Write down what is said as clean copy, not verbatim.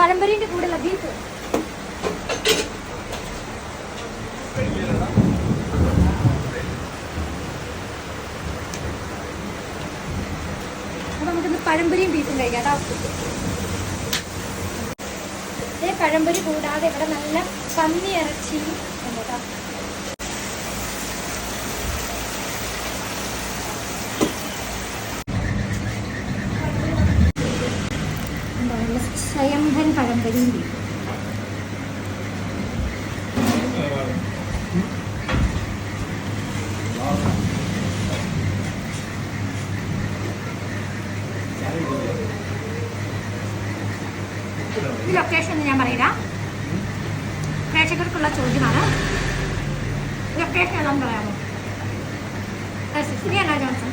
പഴംപൊരിന്റെ കൂടെയുള്ള ബീഫ്. അപ്പൊ നമുക്കിന്ന് പഴംപൊരിയും ബീഫും കഴിക്കാം കേട്ടോ. പഴംപൊരി കൂടാതെ ഇവിടെ നല്ല പന്നി ഇറച്ചിയും ഉണ്ട് കേട്ടോ. സ്വയംഭൻ പഴംപൊരിയും ബീഫും. ഈ ലൊക്കേഷൻ ഞാൻ പറയില്ല, പ്രേക്ഷകർക്കുള്ള ചോദ്യമാണ്. ലൊക്കേഷൻ ഏതാണെന്ന് പറയാമോ? ശരിയല്ല ജോൺസൺ.